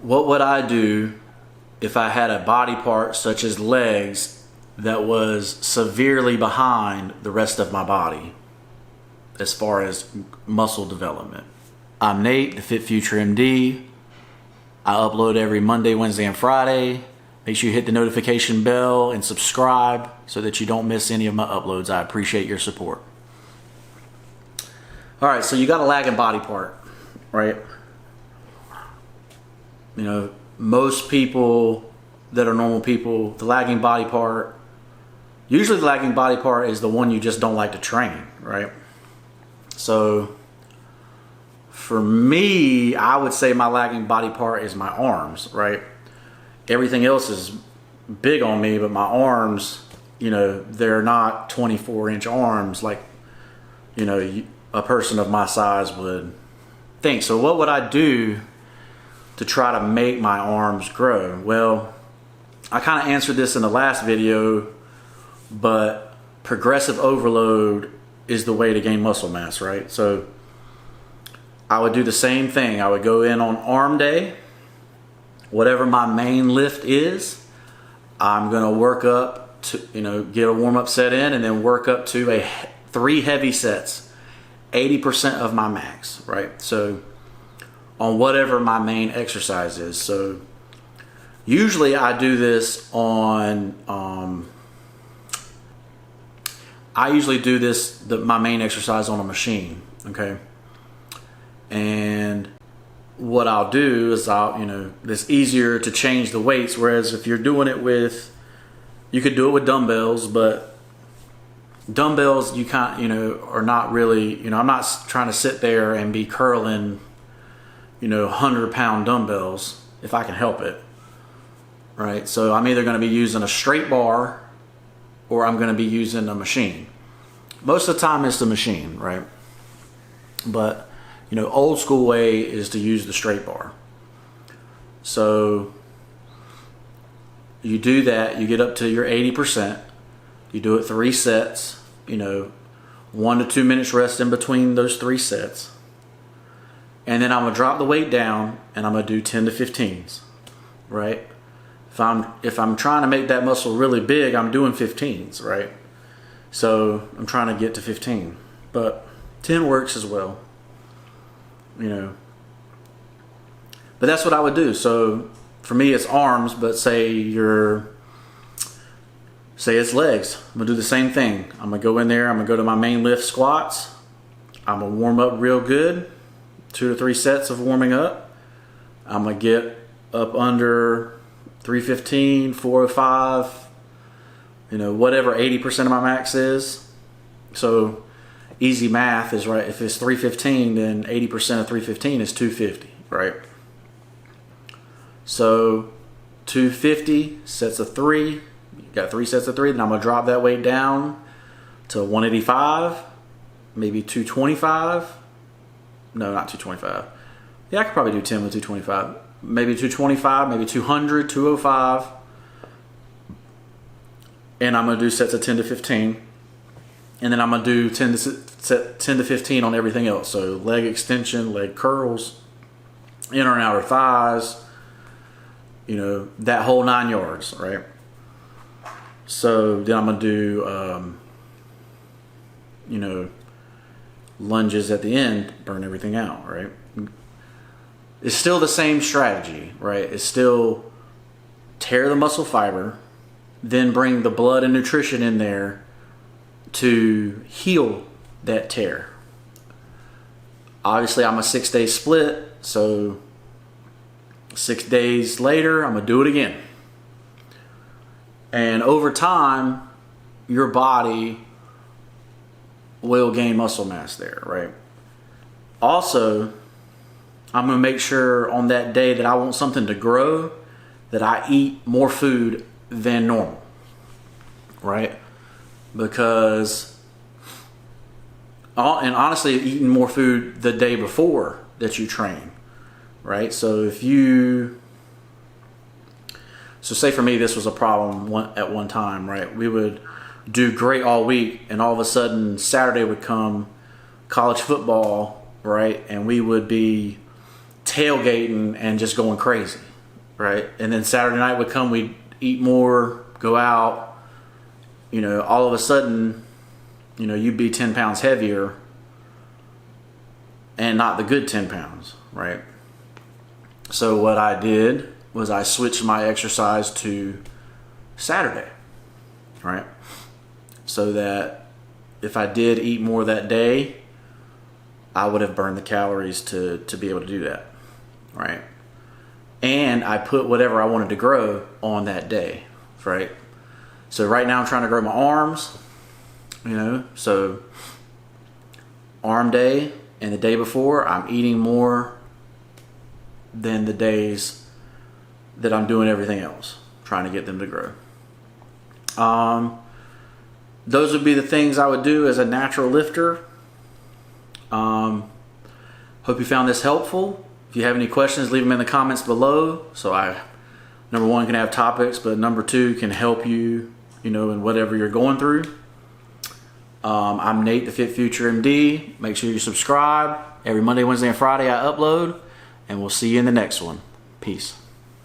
what would I do if I had a body part such as legs that was severely behind the rest of my body as far as muscle development? I'm Nate, the FitFutureMD. I upload every Monday, Wednesday, and Friday. Make sure you hit the notification bell and subscribe so that you don't miss any of my uploads. I appreciate your support. All right, so you got a lagging body part, right? You know, most people that are normal people, the lagging body part, usually the lagging body part is the one you just don't like to train, right? So for me, I would say my lagging body part is my arms, right? Everything else is big on me, but my arms, you know, they're not 24-inch arms like, you know, a person of my size would think. So what would I do to try to make my arms grow? Well, I kind of answered this in the last video, but progressive overload is the way to gain muscle mass, right? So I would do the same thing. I would go in on arm day, whatever my main lift is, I'm gonna work up to, you know, get a warm-up set in and then work up to 3 heavy sets, 80% of my max, right? So on whatever my main exercise is. So usually I do this on, I usually do this, my main exercise on a machine, okay? And what I'll do is you know, it's easier to change the weights, whereas if you're doing it with, you could do it with dumbbells, but dumbbells you can't, you know, are not really, you know, I'm not trying to sit there and be curling, you know, 100-pound dumbbells if I can help it, right? So I'm either going to be using a straight bar or I'm going to be using a machine. Most of the time it's the machine, right? But you know, old school way is to use the straight bar. So you do that, you get up to your 80%, you do it 3 sets, you know, 1 to 2 minutes rest in between those 3 sets. And then I'm gonna drop the weight down and I'm gonna do 10 to 15s, right? If I'm trying to make that muscle really big, I'm doing 15s, right? So I'm trying to get to 15, but 10 works as well. You know, but that's what I would do. So for me it's arms, but say it's legs, I'm gonna do the same thing. I'm gonna go in there, I'm gonna go to my main lift squats, I'm gonna warm up real good, 2 to 3 sets of warming up. I'm gonna get up under 315, 405, you know, whatever 80% of my max is. So easy math is, right, if it's 315, then 80% of 315 is 250, right? So 250 sets of 3, you got 3 sets of 3, then I'm gonna drop that weight down to 185, maybe 225. No, not 225. Yeah, I could probably do 10 with 225. Maybe 225, maybe 200, 205. And I'm gonna do sets of 10 to 15. And then I'm gonna do 10 to 15 on everything else. So leg extension, leg curls, inner and outer thighs, you know, that whole 9 yards, right? So then I'm gonna do, you know, lunges at the end, burn everything out, right? It's still the same strategy, right? It's still tear the muscle fiber, then bring the blood and nutrition in there to heal that tear. Obviously I'm a 6-day split, so 6 days later I'm gonna do it again. And over time your body will gain muscle mass there, right? Also, I'm gonna make sure on that day that I want something to grow that I eat more food than normal, right? Because, and honestly, eating more food the day before that you train, right? So so say for me, this was a problem at one time, right? We would do great all week and all of a sudden Saturday would come, college football, right? And we would be tailgating and just going crazy, right? And then Saturday night would come, we'd eat more, go out, you know, all of a sudden, you know, you'd be 10 pounds heavier and not the good 10 pounds, right? So what I did was I switched my exercise to Saturday, right? So that if I did eat more that day, I would have burned the calories to be able to do that, right? And I put whatever I wanted to grow on that day, right? So right now I'm trying to grow my arms, you know, so arm day and the day before I'm eating more than the days that I'm doing everything else, trying to get them to grow. Those would be the things I would do as a natural lifter. Hope you found this helpful. If you have any questions, leave them in the comments below. So I, number one, can have topics, but number two, can help you, you know, in whatever you're going through. I'm Nate, the Fit Future MD. Make sure you subscribe. Every Monday, Wednesday, and Friday I upload, and we'll see you in the next one. Peace.